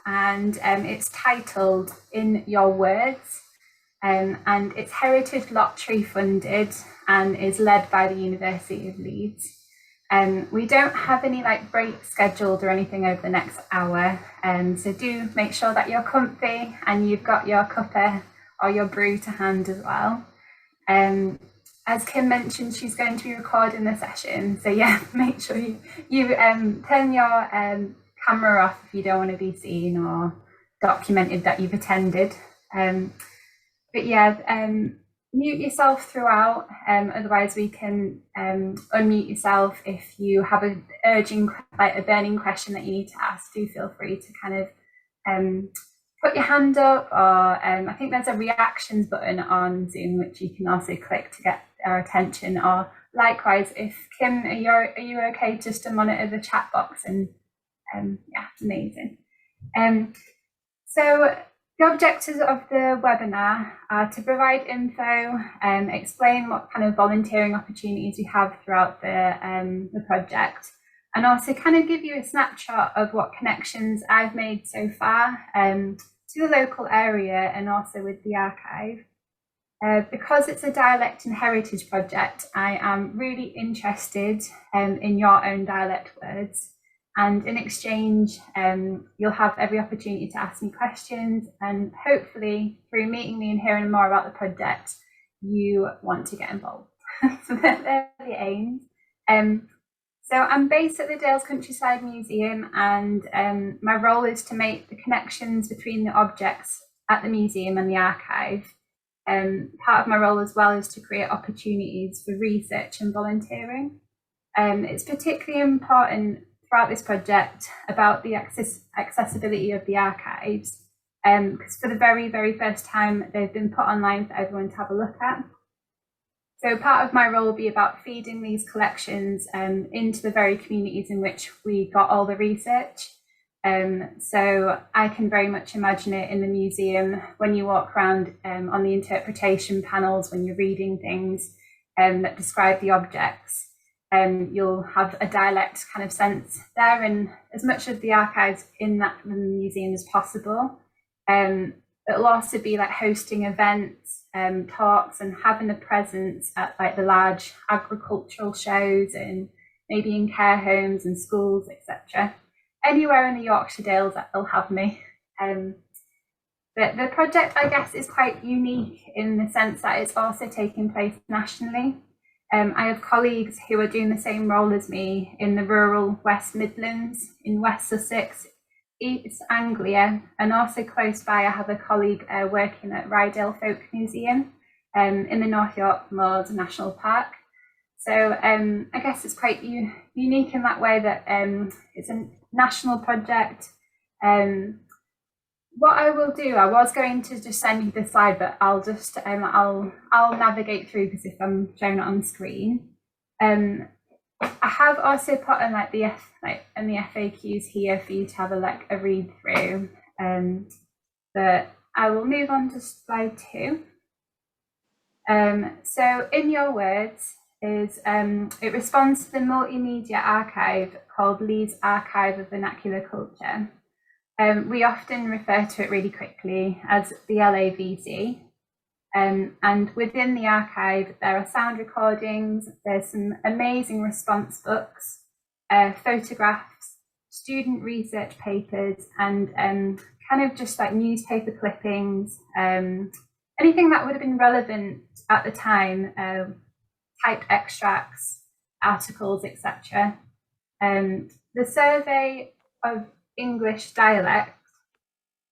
and it's titled In Your Words, and it's heritage lottery funded and is led by the University of Leeds. We don't have any like breaks scheduled or anything over the next hour, so do make sure that you're comfy and you've got your cuppa or your brew to hand as well. As Kim mentioned, she's going to be recording the session, so yeah, make sure you turn your camera off if you don't want to be seen or documented that you've attended. But yeah, mute yourself throughout, otherwise we can unmute yourself if you have a burning question that you need to ask. Do feel free to kind of put your hand up, or I think there's a reactions button on Zoom which you can also click to get our attention, or likewise, if Kim, are you okay just to monitor the chat box? And yeah, amazing. So the objectives of the webinar are to provide info, explain what kind of volunteering opportunities we have throughout the project, and also kind of give you a snapshot of what connections I've made so far to the local area and also with the archive. Because it's a dialect and heritage project, I am really interested in your own dialect words. And in exchange, you'll have every opportunity to ask me questions, and hopefully through meeting me and hearing more about the project, you want to get involved. So they're the aims. So I'm based at the Dales Countryside Museum, and my role is to make the connections between the objects at the museum and the archive. Part of my role as well is to create opportunities for research and volunteering. It's particularly important throughout this project about the accessibility of the archives, because for the very, very first time, they've been put online for everyone to have a look at. So part of my role will be about feeding these collections into the very communities in which we got all the research. So I can very much imagine it in the museum when you walk around on the interpretation panels, when you're reading things that describe the objects. You'll have a dialect kind of sense there, and as much of the archives in the museum as possible. It'll also be like hosting events, talks, and having a presence at like the large agricultural shows and maybe in care homes and schools, etc. Anywhere in the Yorkshire Dales that they'll have me. But the project, I guess, is quite unique in the sense that it's also taking place nationally. I have colleagues who are doing the same role as me in the rural West Midlands, in West Sussex, East Anglia, and also close by I have a colleague working at Rydale Folk Museum in the North York Moors National Park. So I guess it's quite unique in that way that it's a national project. What I will do, I was going to just send you this slide, but I'll just I'll navigate through, because if I'm showing it on screen, I have also put in like the FAQs here for you to have a read through. But I will move on to slide 2. So in your words is it responds to the multimedia archive called Leeds Archive of Vernacular Culture. We often refer to it really quickly as the LAVC. And within the archive, there are sound recordings, there's some amazing response books, photographs, student research papers, and kind of just like newspaper clippings, anything that would have been relevant at the time, typed extracts, articles, etc. The survey of English dialect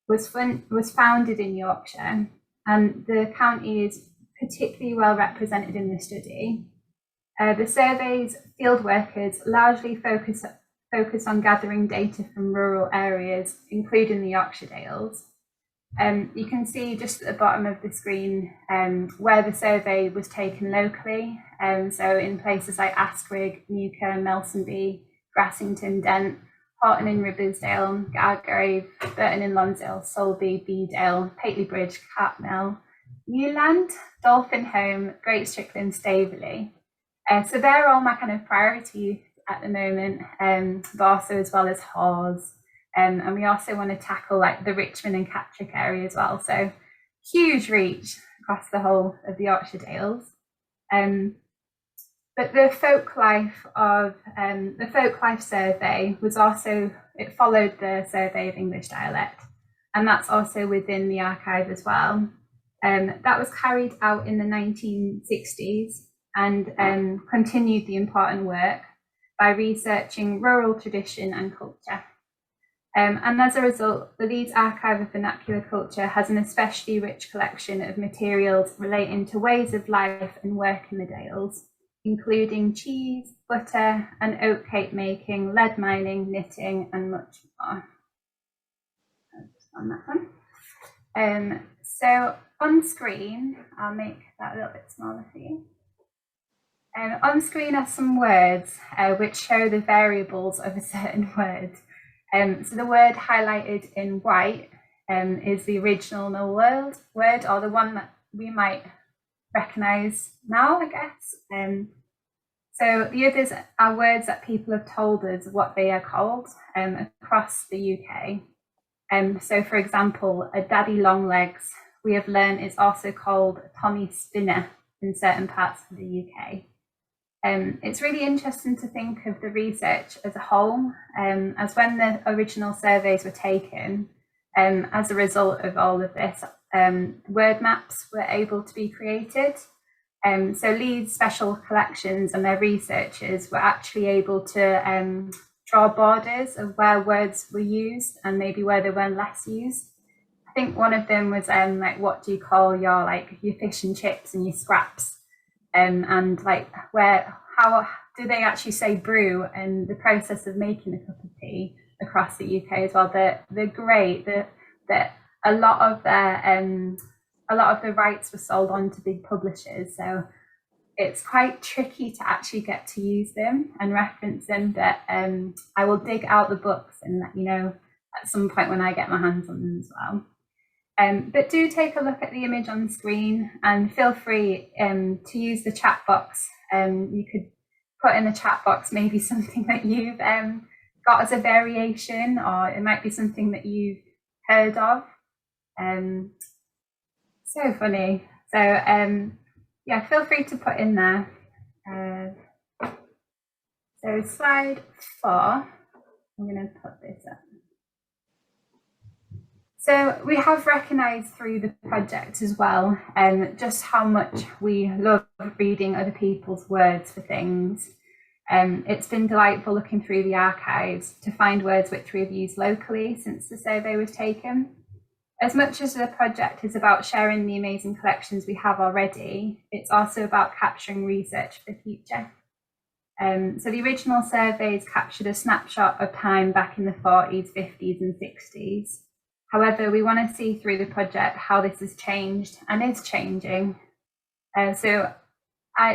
was founded in Yorkshire, and the county is particularly well represented in the study. The survey's field workers largely focus on gathering data from rural areas, including the Yorkshire Dales. You can see just at the bottom of the screen where the survey was taken locally. So in places like Asquith, Newcombe, Melsonby, Grassington, Dent, Horton in Ribblesdale, Gargrave, Burton in Lonsdale, Solby, Beedale, Pateley Bridge, Cartmel, Newland, Dolphinholme, Great Strickland, Staveley. So they're all my kind of priorities at the moment, but also as well as Hawes, And we also want to tackle like the Richmond and Catterick area as well. So huge reach across the whole of the Yorkshire Dales. But the folk life survey was also, it followed the survey of English dialect, and that's also within the archive as well. That was carried out in the 1960s and continued the important work by researching rural tradition and culture. And as a result, the Leeds Archive of Vernacular Culture has an especially rich collection of materials relating to ways of life and work in the Dales, including cheese, butter and oat cake making, lead mining, knitting and much more. Just on that one. So on screen, I'll make that a little bit smaller for you. On screen are some words which show the variables of a certain word. So the word highlighted in white is the original word, or the one that we might recognise now, I guess. So the others are words that people have told us what they are called across the UK. So for example, a daddy long legs, we have learned is also called Tommy Spinner in certain parts of the UK. It's really interesting to think of the research as a whole, as when the original surveys were taken, as a result of all of this, word maps were able to be created. So Leeds Special Collections and their researchers were actually able to draw borders of where words were used and maybe where they were less used. I think one of them was like, what do you call your fish and chips and your scraps? And like how do they actually say brew and the process of making a cup of tea across the UK as well? They're great. That a lot of the rights were sold on to big publishers, so it's quite tricky to actually get to use them and reference them. But I will dig out the books and let you know at some point when I get my hands on them as well. But do take a look at the image on the screen and feel free to use the chat box. You could put in the chat box maybe something that you've got as a variation, or it might be something that you've heard of. So funny. So yeah, feel free to put in there. So slide 4, I'm going to put this up. So we have recognised through the project as well just how much we love reading other people's words for things. It's been delightful looking through the archives to find words which we've used locally since the survey was taken. As much as the project is about sharing the amazing collections we have already, it's also about capturing research for the future. So the original surveys captured a snapshot of time back in the 40s, 50s and 60s. However, we want to see through the project how this has changed and is changing. So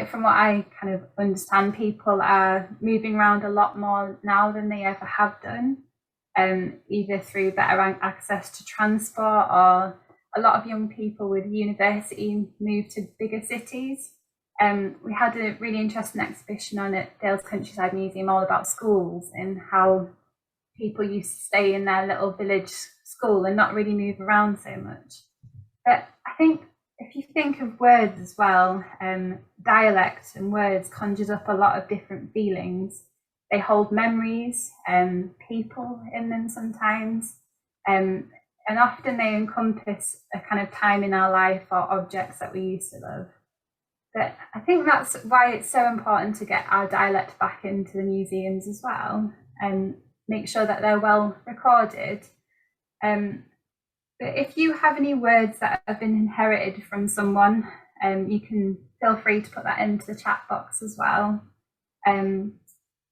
from what I kind of understand, people are moving around a lot more now than they ever have done, either through better access to transport, or a lot of young people with university move to bigger cities. We had a really interesting exhibition on at Dales Countryside Museum all about schools and how people used to stay in their little village school and not really move around so much. But I think if you think of words as well, dialect and words conjures up a lot of different feelings. They hold memories and people in them sometimes, and often they encompass a kind of time in our life or objects that we used to love. But I think that's why it's so important to get our dialect back into the museums as well and make sure that they're well recorded. But if you have any words that have been inherited from someone, you can feel free to put that into the chat box as well.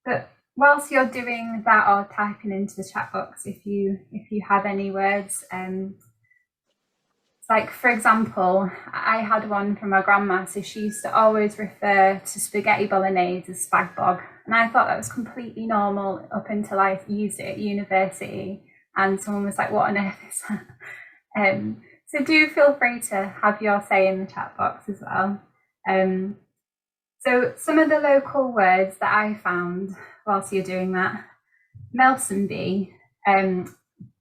But whilst you're doing that or typing into the chat box, if you have any words, like for example, I had one from my grandma, so she used to always refer to spaghetti bolognese as spag bog, and I thought that was completely normal up until I used it at university, and someone was like, what on earth is that? So do feel free to have your say in the chat box as well. So some of the local words that I found whilst you're doing that, Melsonby,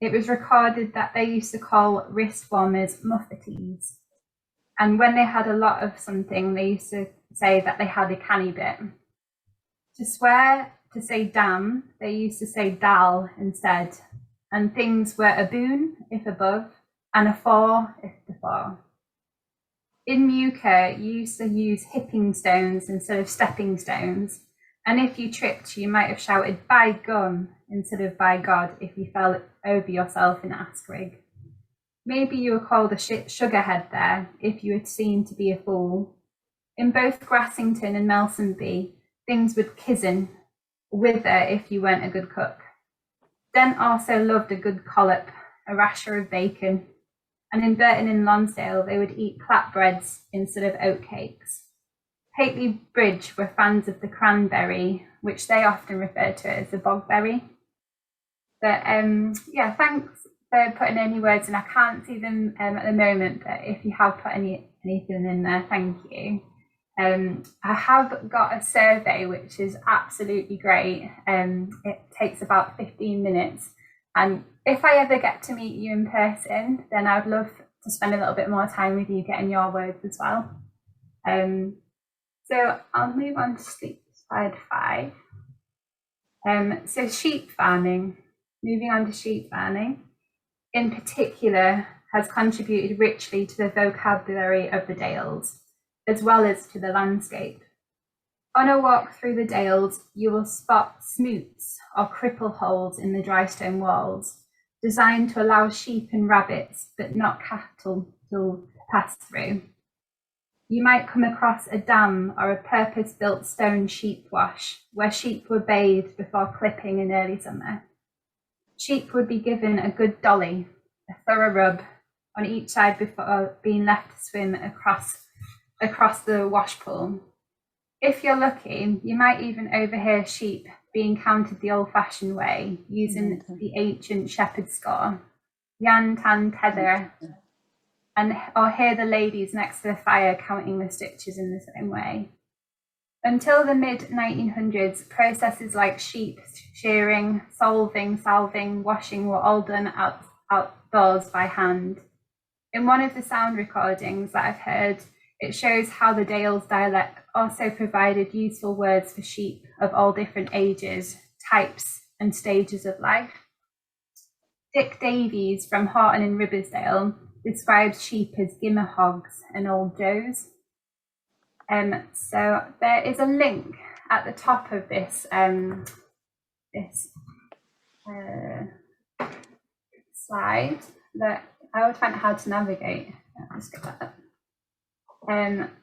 it was recorded that they used to call wrist warmers muffetees. And when they had a lot of something, they used to say that they had a canny bit. To swear, to say damn, they used to say dal instead. And things were a boon, if above, and a for, if before. In Muka, you used to use hipping stones instead of stepping stones. And if you tripped, you might have shouted, by gum, instead of by God, if you fell over yourself in Askrig. Maybe you were called a sugarhead there, if you were seen to be a fool. In both Grassington and Melsonby, things would kizzen, wither if you weren't a good cook. Dent also loved a good collop, a rasher of bacon. And in Burton and Lonsdale, they would eat clapbreads instead of oatcakes. Hateley Bridge were fans of the cranberry, which they often referred to as the bogberry. But yeah, thanks for putting any words in. I can't see them at the moment, but if you have put anything in there, thank you. I have got a survey, which is absolutely great. It takes about 15 minutes. And if I ever get to meet you in person, then I'd love to spend a little bit more time with you getting your words as well. So I'll move on to slide 5. So sheep farming, moving on to sheep farming, in particular, has contributed richly to the vocabulary of the Dales, as well as to the landscape. On a walk through the Dales, you will spot smoots or cripple holes in the dry stone walls, designed to allow sheep and rabbits, but not cattle, to pass through. You might come across a dam or a purpose-built stone sheep wash, where sheep were bathed before clipping in early summer. Sheep would be given a good dolly, a thorough rub, on each side before being left to swim across the wash pool. If you're lucky, you might even overhear sheep being counted the old-fashioned way, using the ancient shepherd's score, yan tan tether, or hear the ladies next to the fire counting the stitches in the same way. Until the mid-1900s, processes like sheep shearing, salving, washing were all done outdoors by hand. In one of the sound recordings that I've heard, it shows how the Dales dialect also provided useful words for sheep of all different ages, types, and stages of life. Dick Davies from Horton and Ribbersdale describes sheep as gimmer hogs and old joes. So there is a link at the top of this slide that I would find it hard to navigate. Let's get that up.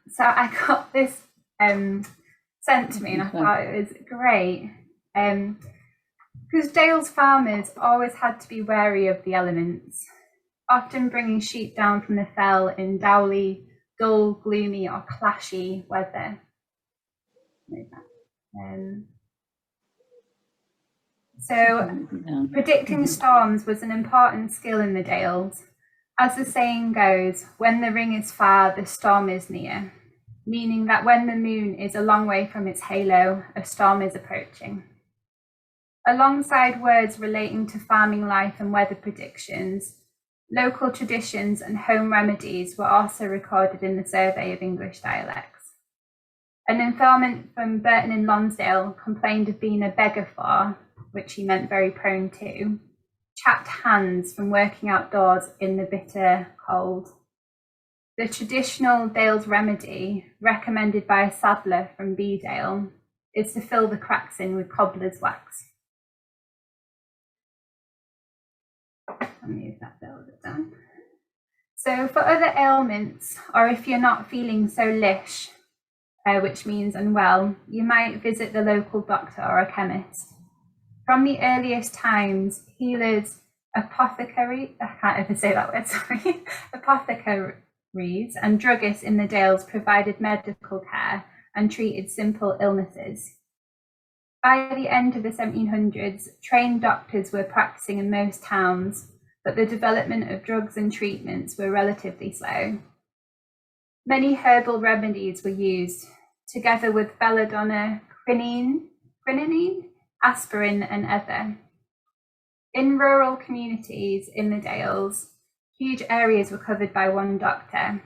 So I got this sent to me, and I thought it was great. Because Dale's farmers always had to be wary of the elements, often bringing sheep down from the fell in dowly, dull, gloomy, or clashy weather. So predicting storms was an important skill in the Dales. As the saying goes, when the ring is far, the storm is near, meaning that when the moon is a long way from its halo, a storm is approaching. Alongside words relating to farming life and weather predictions, local traditions and home remedies were also recorded in the Survey of English Dialects. An informant from Burton and Lonsdale complained of being a beggar for, which he meant very prone to, chapped hands from working outdoors in the bitter cold. The traditional Dales remedy, recommended by a saddler from Beedale, is to fill the cracks in with cobbler's wax. I'll move that bit a bit down. So for other ailments, or if you're not feeling so lish, which means unwell, you might visit the local doctor or a chemist. From the earliest times, healers, apothecaries and druggists in the Dales provided medical care and treated simple illnesses. By the end of the 1700s, trained doctors were practicing in most towns, but the development of drugs and treatments were relatively slow. Many herbal remedies were used, together with belladonna, quinine, aspirin, and ether. In rural communities in the Dales, huge areas were covered by one doctor.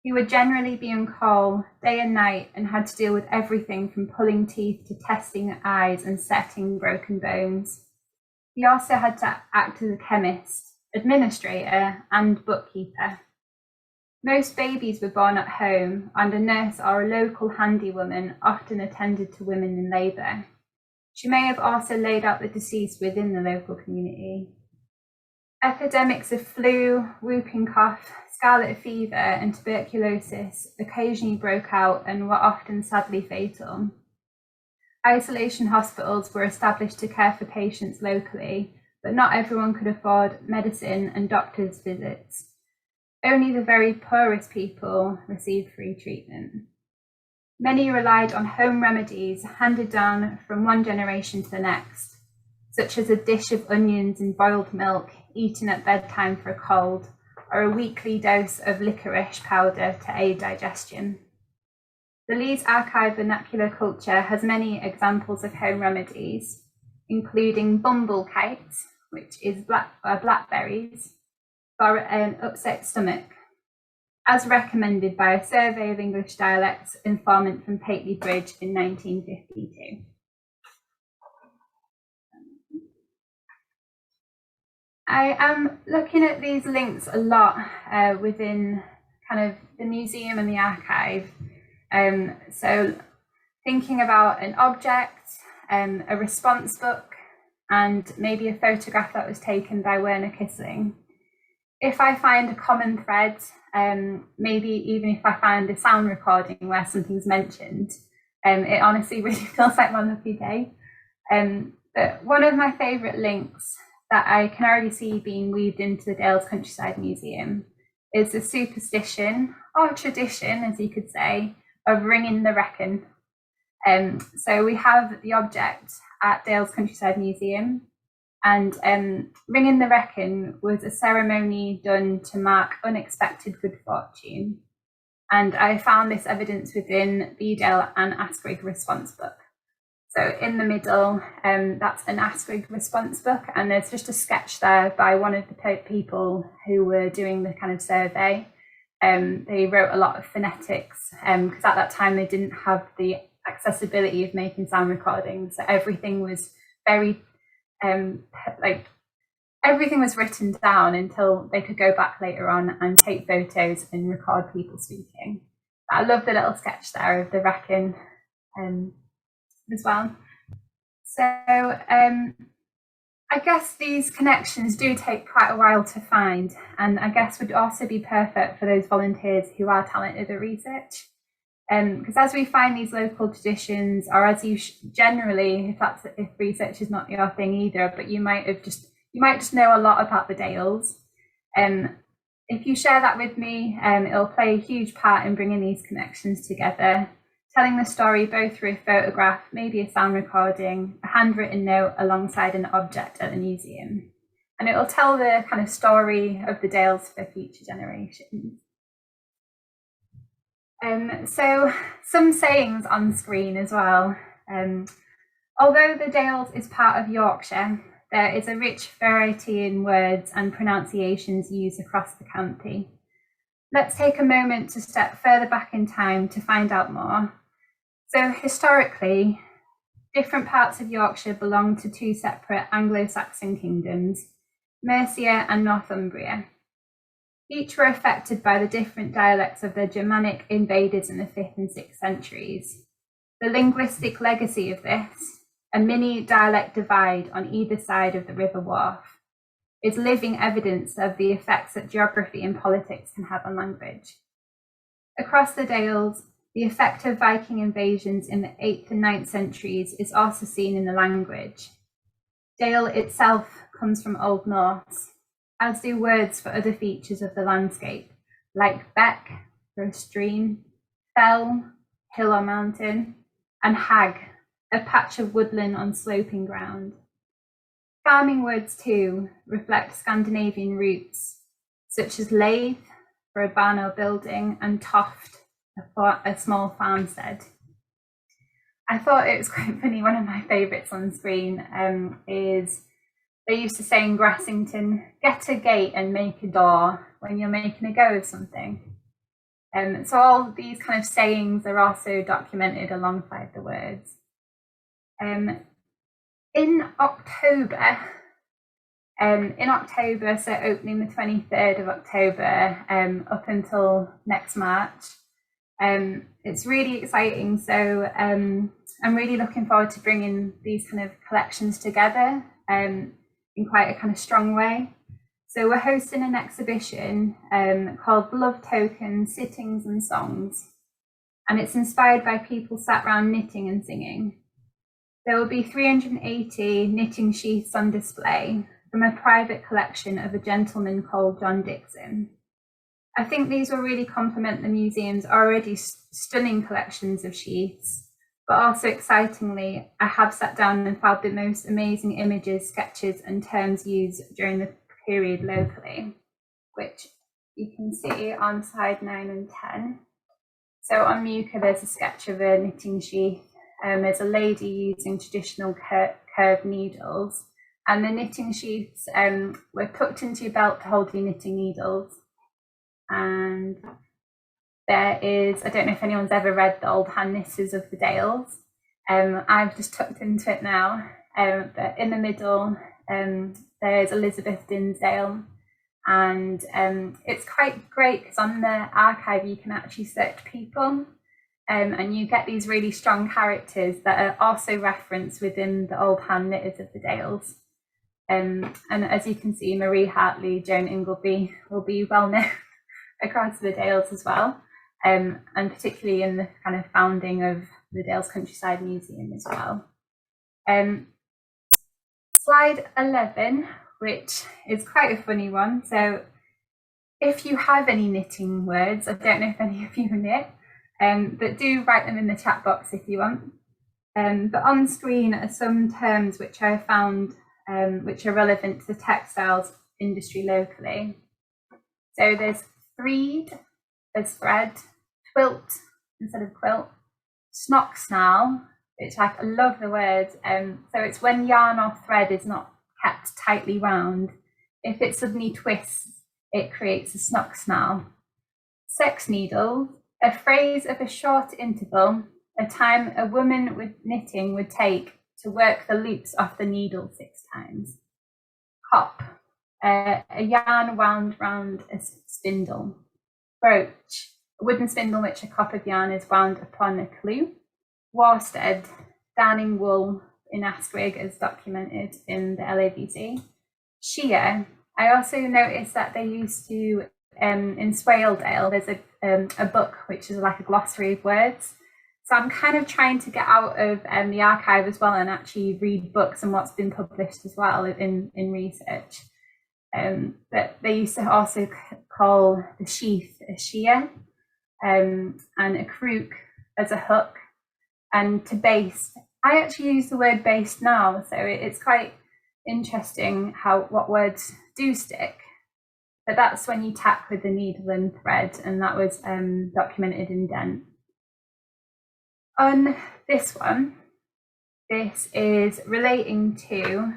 He would generally be on call day and night and had to deal with everything from pulling teeth to testing eyes and setting broken bones. He also had to act as a chemist, administrator, and bookkeeper. Most babies were born at home, and a nurse or a local handywoman often attended to women in labour. She may have also laid out the deceased within the local community. Epidemics of flu, whooping cough, scarlet fever, and tuberculosis occasionally broke out and were often sadly fatal. Isolation hospitals were established to care for patients locally, but not everyone could afford medicine and doctors' visits. Only the very poorest people received free treatment. Many relied on home remedies handed down from one generation to the next, such as a dish of onions and boiled milk eaten at bedtime for a cold, or a weekly dose of licorice powder to aid digestion. The Leeds Archive Vernacular culture has many examples of home remedies, including bumble kites, which is blackberries, for an upset stomach, as recommended by a survey of English dialects informant from Pateley Bridge in 1952. I am looking at these links a lot within kind of the museum and the archive. So thinking about an object, a response book, and maybe a photograph that was taken by Werner Kissling. If I find a common thread, maybe even if I find a sound recording where something's mentioned, it honestly really feels like my lucky day. But one of my favourite links that I can already see being weaved into the Dales Countryside Museum is the superstition, or tradition, as you could say, of ringing the reckon. So we have the object at Dales Countryside Museum, and ringing the reckon was a ceremony done to mark unexpected good fortune. And I found this evidence within the Dale and Asquith response book. So in the middle, that's an Asquith response book, and there's just a sketch there by one of the people who were doing the kind of survey. They wrote a lot of phonetics, because at that time they didn't have the accessibility of making sound recordings. So everything was very, everything was written down until they could go back later on and take photos and record people speaking. But I love the little sketch there of the reckon as well. So I guess these connections do take quite a while to find, and I guess would also be perfect for those volunteers who are talented at research. Because as we find these local traditions, or as you generally, if research is not your thing either, but you might just know a lot about the Dales. If you share that with me, it'll play a huge part in bringing these connections together, telling the story both through a photograph, maybe a sound recording, a handwritten note alongside an object at the museum. And it will tell the kind of story of the Dales for future generations. So some sayings on screen as well. Although the Dales is part of Yorkshire, there is a rich variety in words and pronunciations used across the county. Let's take a moment to step further back in time to find out more. So historically, different parts of Yorkshire belonged to two separate Anglo-Saxon kingdoms, Mercia and Northumbria. Each were affected by the different dialects of the Germanic invaders in the 5th and 6th centuries. The linguistic legacy of this, a mini dialect divide on either side of the River Wharfe, is living evidence of the effects that geography and politics can have on language. Across the Dales, the effect of Viking invasions in the 8th and 9th centuries is also seen in the language. Dale itself comes from Old Norse, as do words for other features of the landscape, like beck for a stream, fell, hill or mountain, and hag, a patch of woodland on sloping ground. Farming words too reflect Scandinavian roots, such as lathe for a barn or building, and toft, a small farmstead. I thought it was quite funny. One of my favourites on screen is they used to say in Grassington, get a gate and make a door when you're making a go of something. So all these kind of sayings are also documented alongside the words. In October, so opening the 23rd of October up until next March, it's really exciting. So I'm really looking forward to bringing these kind of collections together in quite a kind of strong way. So we're hosting an exhibition called Love Tokens, Sittings and Songs, and it's inspired by people sat around knitting and singing. There will be 380 knitting sheaths on display from a private collection of a gentleman called John Dixon. I think these will really complement the museum's already stunning collections of sheaths, but also excitingly, I have sat down and found the most amazing images, sketches and terms used during the period locally, which you can see on slide 9 and 10. So on Muka, there's a sketch of a knitting sheath. There's a lady using traditional curved needles, and the knitting sheaths were tucked into your belt to hold your knitting needles. And there is, I don't know if anyone's ever read The Old Hand Knitters of the Dales. I've just tucked into it now, but in the middle there's Elizabeth Dinsdale, and it's quite great because on the archive you can actually search people, and you get these really strong characters that are also referenced within the Old Hand Knitters of the Dales. And as you can see, Marie Hartley, Joan Ingleby will be well known across the Dales as well, and particularly in the kind of founding of the Dales Countryside Museum as well. Slide 11, which is quite a funny one. So if you have any knitting words, I don't know if any of you knit, but do write them in the chat box if you want. But on screen are some terms which I found which are relevant to the textiles industry locally. So there's threed, there's thread, twilt instead of quilt, snock-snarl, which I love the word. So it's when yarn or thread is not kept tightly wound. If it suddenly twists, it creates a snock-snarl. Sex needle, a phrase of a short interval, a time a woman with knitting would take to work the loops off the needle 6 times. Cop, a yarn wound round a spindle. Brooch, a wooden spindle which a cop of yarn is wound upon a clew. Worsted, darning wool in Asquith as documented in the LABC. Shear, I also noticed that they used to, in Swaledale, there's a book which is like a glossary of words. So I'm kind of trying to get out of the archive as well and actually read books and what's been published as well in research. But they used to also call the sheath a shear, and a crook as a hook, and to baste. I actually use the word baste now, so it's quite interesting what words do stick. But that's when you tack with the needle and thread, and that was documented in Dent. On this one, this is relating to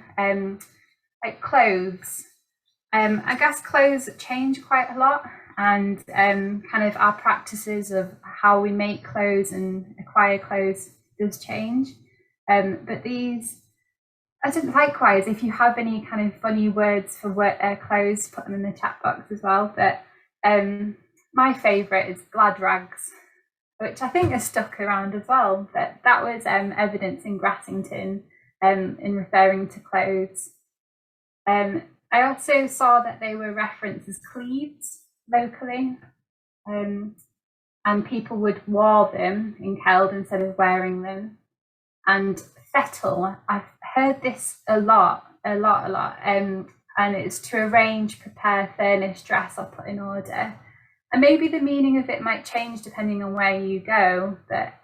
like clothes. I guess clothes change quite a lot, and kind of our practices of how we make clothes and acquire clothes does change. But these, likewise, if you have any kind of funny words for clothes, put them in the chat box as well. But my favourite is glad rags, which I think has stuck around as well. But that was evidence in Grassington in referring to clothes. I also saw that they were referenced as cleaves locally, and people would wear them in Keld instead of wearing them. And fettle, I've heard this a lot, and it's to arrange, prepare, furnish, dress or put in order. And maybe the meaning of it might change depending on where you go, but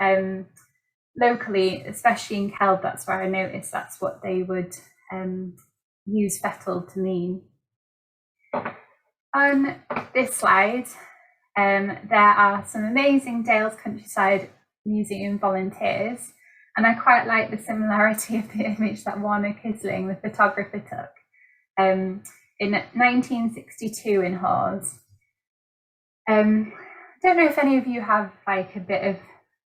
locally, especially in Keld, that's where I noticed that's what they would use fettle to mean. On this slide, there are some amazing Dales Countryside Museum volunteers, and I quite like the similarity of the image that Warner Kisling, the photographer, took. in 1962 in Hawes. I don't know if any of you have like a bit of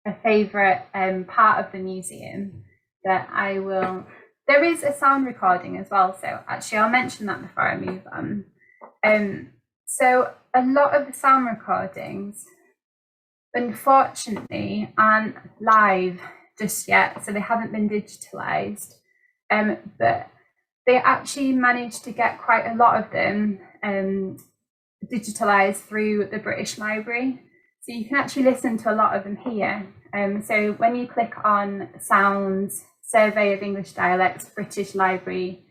a favourite part of the museum that I will. There is a sound recording as well, so actually I'll mention that before I move on. So a lot of the sound recordings, unfortunately, aren't live just yet, so they haven't been digitalised. But they actually managed to get quite a lot of them digitalised through the British Library. So you can actually listen to a lot of them here. So when you click on Sounds, Survey of English Dialects, British Library,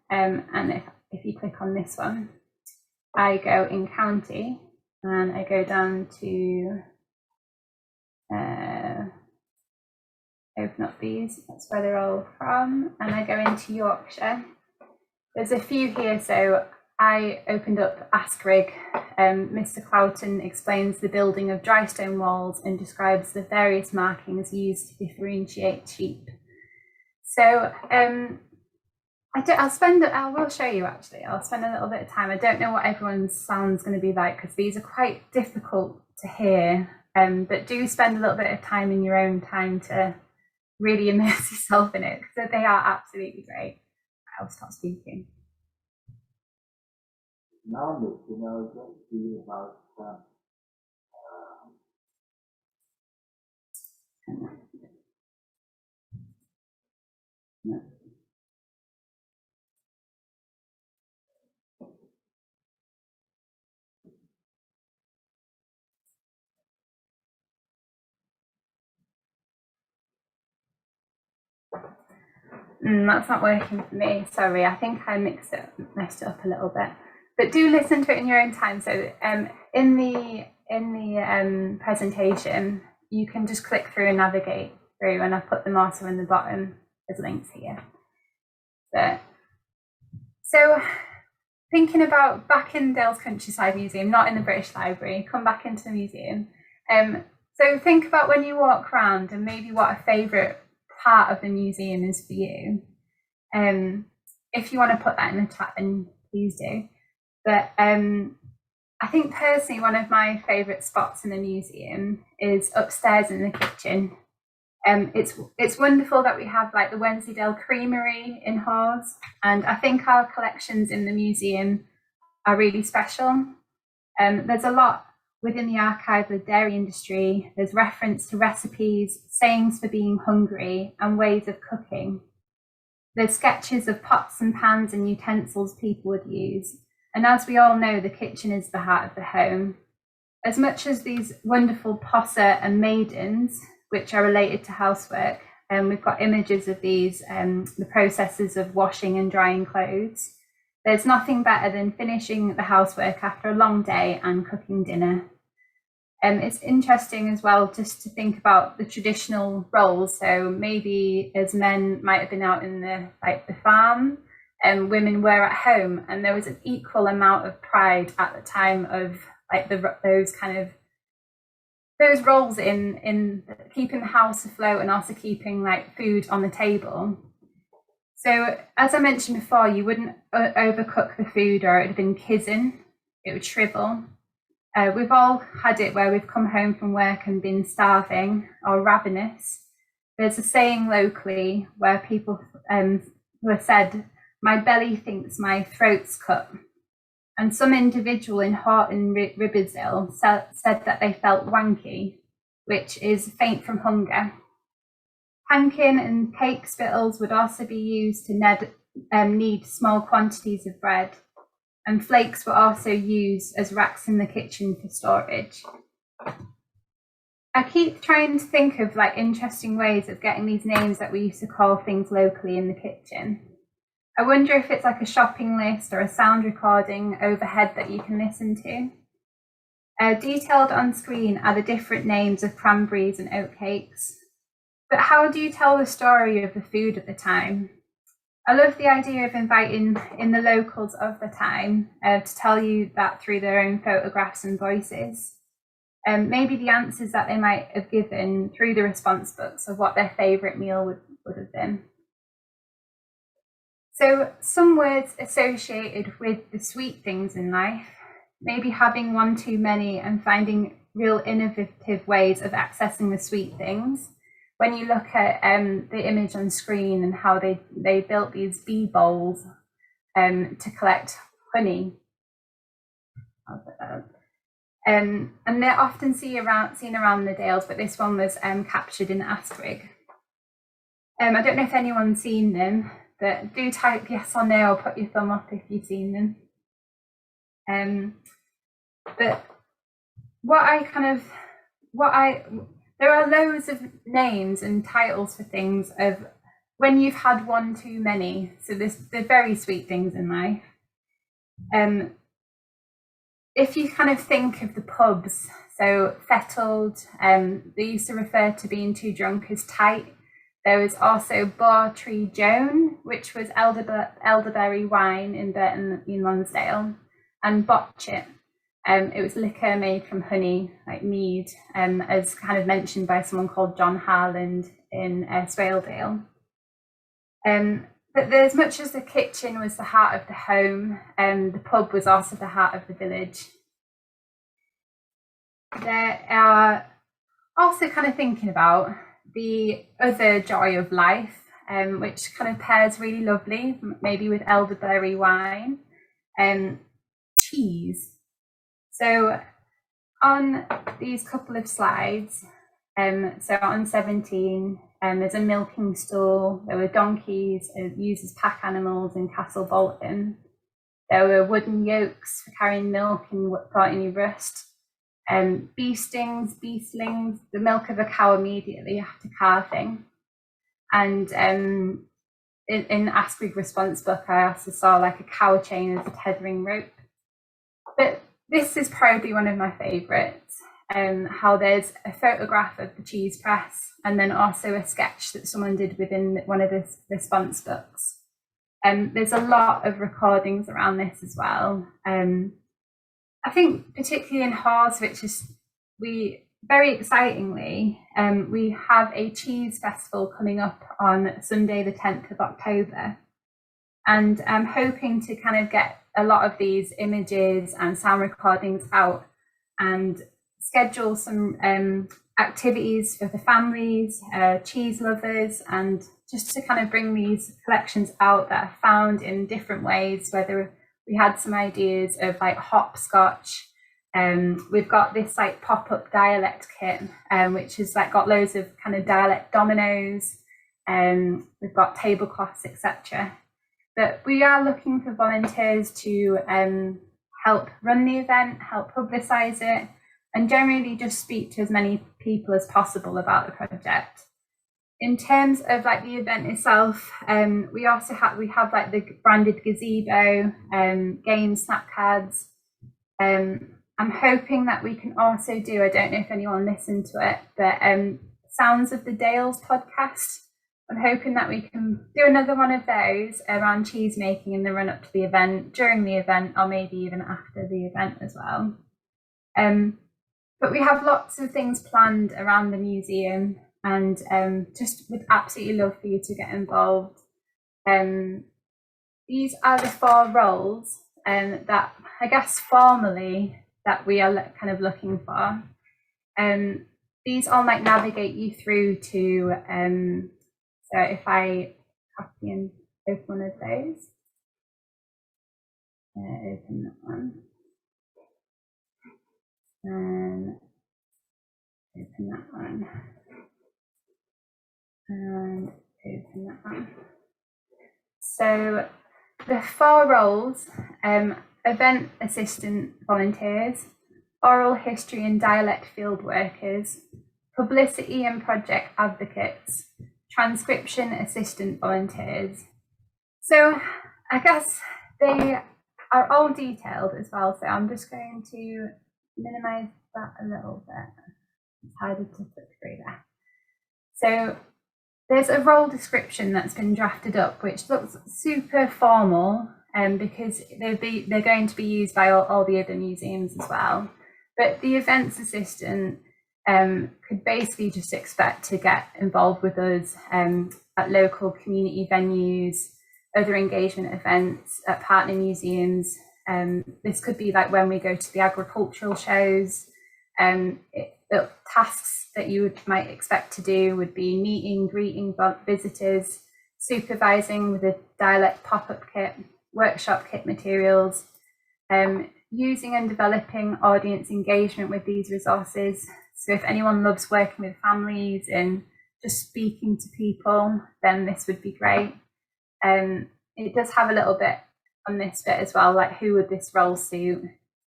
and if you click on this one, I go in county and I go down to open up these, that's where they're all from, and I go into Yorkshire. There's a few here, so I opened up Askrig. Mr. Cloughton explains the building of dry stone walls and describes the various markings used to differentiate sheep. So I will show you actually. I'll spend a little bit of time. I don't know what everyone's sound's going to be like because these are quite difficult to hear. But do spend a little bit of time in your own time to really immerse yourself in it because they are absolutely great. I'll stop speaking. Now listeners see about That's not working for me. Sorry, I think I messed it up a little bit. But do listen to it in your own time. So in the presentation, you can just click through and navigate through, and I've put them also in the bottom as links here. So thinking about back in Dales Countryside Museum, not in the British Library, come back into the museum. So think about when you walk around and maybe what a favourite part of the museum is for you. If you want to put that in the chat, then please do. But I think personally one of my favourite spots in the museum is upstairs in the kitchen. It's wonderful that we have like the Wensleydale Creamery in Hawes, and I think our collections in the museum are really special. There's a lot within the archive of the dairy industry. There's reference to recipes, sayings for being hungry, and ways of cooking. There's sketches of pots and pans and utensils people would use. And as we all know, the kitchen is the heart of the home. As much as these wonderful posser and maidens, which are related to housework, and we've got images of these, the processes of washing and drying clothes. There's nothing better than finishing the housework after a long day and cooking dinner. It's interesting as well just to think about the traditional roles. So maybe as men might have been out in the farm, and women were at home, and there was an equal amount of pride at the time of like those roles in keeping the house afloat and also keeping like food on the table. So as I mentioned before, you wouldn't overcook the food or it would have been kissing, it would shrivel. We've all had it where we've come home from work and been starving or ravenous. There's a saying locally where people who have said, "My belly thinks my throat's cut." And some individual in Ribblesdale said that they felt wanky, which is faint from hunger. Pankin and cake spittles would also be used to knead small quantities of bread. And flakes were also used as racks in the kitchen for storage. I keep trying to think of like interesting ways of getting these names that we used to call things locally in the kitchen. I wonder if it's like a shopping list or a sound recording overhead that you can listen to. Detailed on screen are the different names of cranberries and oatcakes. But how do you tell the story of the food at the time? I love the idea of inviting in the locals of the time to tell you that through their own photographs and voices. Maybe the answers that they might have given through the response books of what their favourite meal would have been. So some words associated with the sweet things in life, maybe having one too many and finding real innovative ways of accessing the sweet things. When you look at the image on screen and how they built these bee bowls to collect honey. I'll put that up. And they're often seen around the Dales, but this one was captured in Asquith. I don't know if anyone's seen them, but do type yes or no or put your thumb up if you've seen them. But there are loads of names and titles for things of when you've had one too many. So they're very sweet things in life. If you kind of think of the pubs, so fettled, they used to refer to being too drunk as tight. There was also Tree Joan, which was elderberry wine in Burton in Lonsdale, and Botchit. It was liquor made from honey, like mead, as kind of mentioned by someone called John Harland in Swaledale. But as much as the kitchen was the heart of the home, the pub was also the heart of the village. There are also kind of thinking about the other joy of life, which kind of pairs really lovely, maybe with elderberry wine, cheese. So on these couple of slides, so on 17, there's a milking stool. There were donkeys used as pack animals in Castle Bolton. There were wooden yokes for carrying milk and thought any rust. Bee stings, bee slings, the milk of a cow immediately after calving. And in Asquith response book, I also saw like a cow chain as a tethering rope. But this is probably one of my favourites. How there's a photograph of the cheese press and then also a sketch that someone did within one of the response books. There's a lot of recordings around this as well. I think particularly in Hawes, very excitingly, we have a cheese festival coming up on Sunday the 10th of October. And I'm hoping to kind of get a lot of these images and sound recordings out and schedule some activities for the families, cheese lovers, and just to kind of bring these collections out that are found in different ways, whether we had some ideas of like hopscotch. We've got this like pop-up dialect kit, which has like got loads of kind of dialect dominoes. We've got tablecloths, etc. But we are looking for volunteers to help run the event, help publicise it, and generally just speak to as many people as possible about the project. In terms of like the event itself, we have like the branded gazebo, games, snap cards. I'm hoping that we can also do, I don't know if anyone listened to it, but Sounds of the Dales podcast. I'm hoping that we can do another one of those around cheese making in the run up to the event, during the event, or maybe even after the event as well. But we have lots of things planned around the museum, and just would absolutely love for you to get involved. These are the 4 roles that I guess formally that we are kind of looking for. These all might navigate you through to, so if I copy and open one of those, open that one, and open that one, and open that one. So the 4 roles, event assistant volunteers, oral history and dialect field workers, publicity and project advocates, transcription assistant volunteers. So I guess they are all detailed as well. So I'm just going to minimize that a little bit. It's harder to flip through there. So there's a role description that's been drafted up, which looks super formal, because they're going to be used by all the other museums as well. But the events assistant could basically just expect to get involved with us at local community venues, other engagement events at partner museums. This could be like when we go to the agricultural shows. The tasks that you might expect to do would be meeting, greeting visitors, supervising with a dialect pop-up kit, workshop kit materials, using and developing audience engagement with these resources. So if anyone loves working with families and just speaking to people, then this would be great. It does have a little bit on this bit as well, like who would this role suit?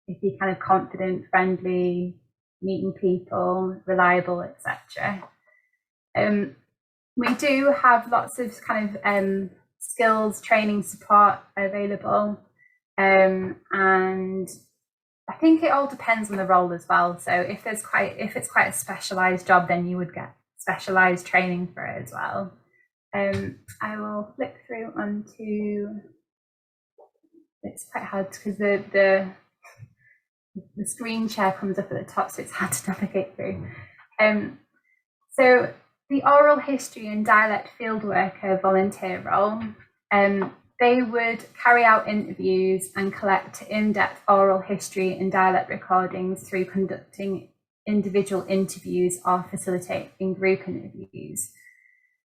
If you're kind of confident, friendly, meeting people, reliable, etc. We do have lots of kind of skills training support available, and I think it all depends on the role as well. So if it's quite a specialised job, then you would get specialised training for it as well. I will flick through onto. It's quite hard because the screen share comes up at the top, so it's hard to navigate through. So the oral history and dialect fieldworker volunteer role, they would carry out interviews and collect in-depth oral history and dialect recordings through conducting individual interviews or facilitating group interviews.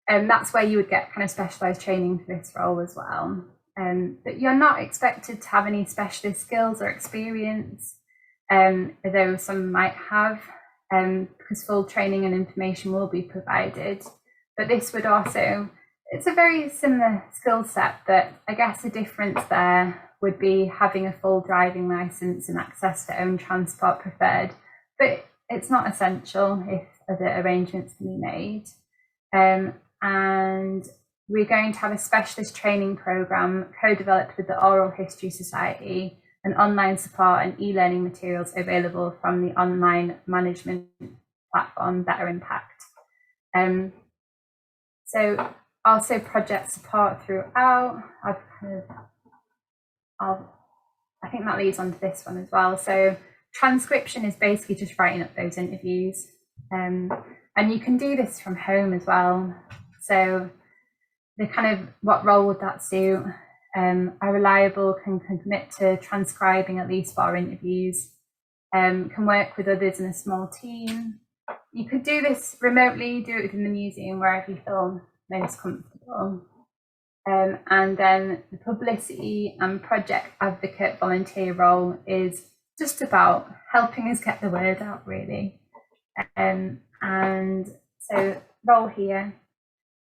That's where you would get kind of specialised training for this role as well. But you're not expected to have any specialist skills or experience, although some might have, because full training and information will be provided. But this would also, it's a very similar skill set, but I guess the difference there would be having a full driving licence and access to own transport preferred, but it's not essential if other arrangements can be made. And we're going to have a specialist training programme co-developed with the Oral History Society, and online support and e-learning materials available from the online management platform Better Impact. So also project support throughout. I think that leads on to this one as well. So transcription is basically just writing up those interviews, and you can do this from home as well. So the kind of, what role would that suit? A reliable can commit to transcribing at least 4 interviews, can work with others in a small team. You could do this remotely, do it within the museum, wherever you feel most comfortable. And then the publicity and project advocate volunteer role is just about helping us get the word out, really. And so role here,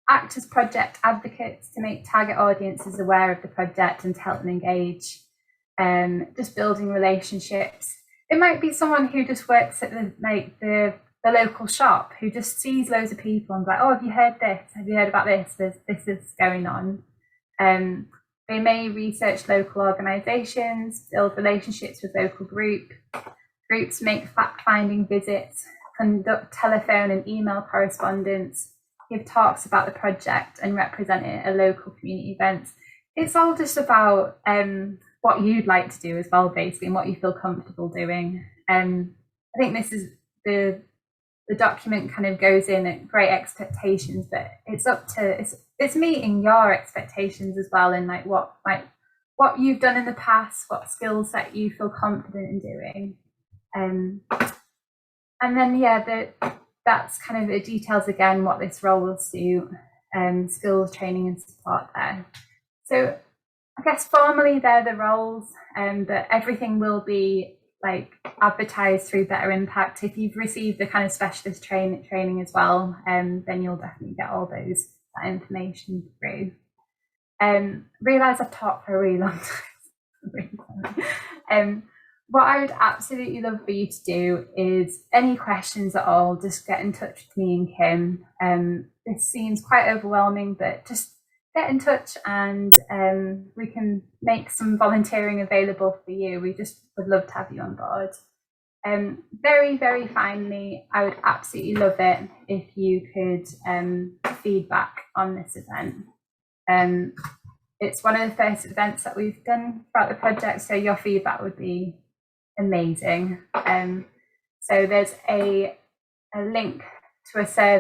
act as project advocates to make target audiences aware of the project and to help them engage, just building relationships. It might be someone who just works at the local shop, who just sees loads of people and is like, oh, have you heard this? Have you heard about this? This is going on. They may research local organisations, build relationships with local groups, make fact-finding visits, conduct telephone and email correspondence, give talks about the project and represent it at local community events. It's all just about what you'd like to do as well, basically, and what you feel comfortable doing. I think this is the document kind of goes in at great expectations, but it's up to it's meeting your expectations as well, and like what you've done in the past, what skill set you feel confident in doing, and then that's kind of the details again, what this role will suit, skills, training and support there. So I guess formally they're the roles, but everything will be like advertised through Better Impact. If you've received the kind of specialist training as well, then you'll definitely get all that information through. Realise I've talked for a really long time. What I would absolutely love for you to do is, any questions at all, just get in touch with me and Kim. This seems quite overwhelming, but just get in touch and we can make some volunteering available for you. We just would love to have you on board. Very, very finally, I would absolutely love it if you could feedback on this event. It's one of the first events that we've done throughout the project, so your feedback would be amazing. So there's a link to a survey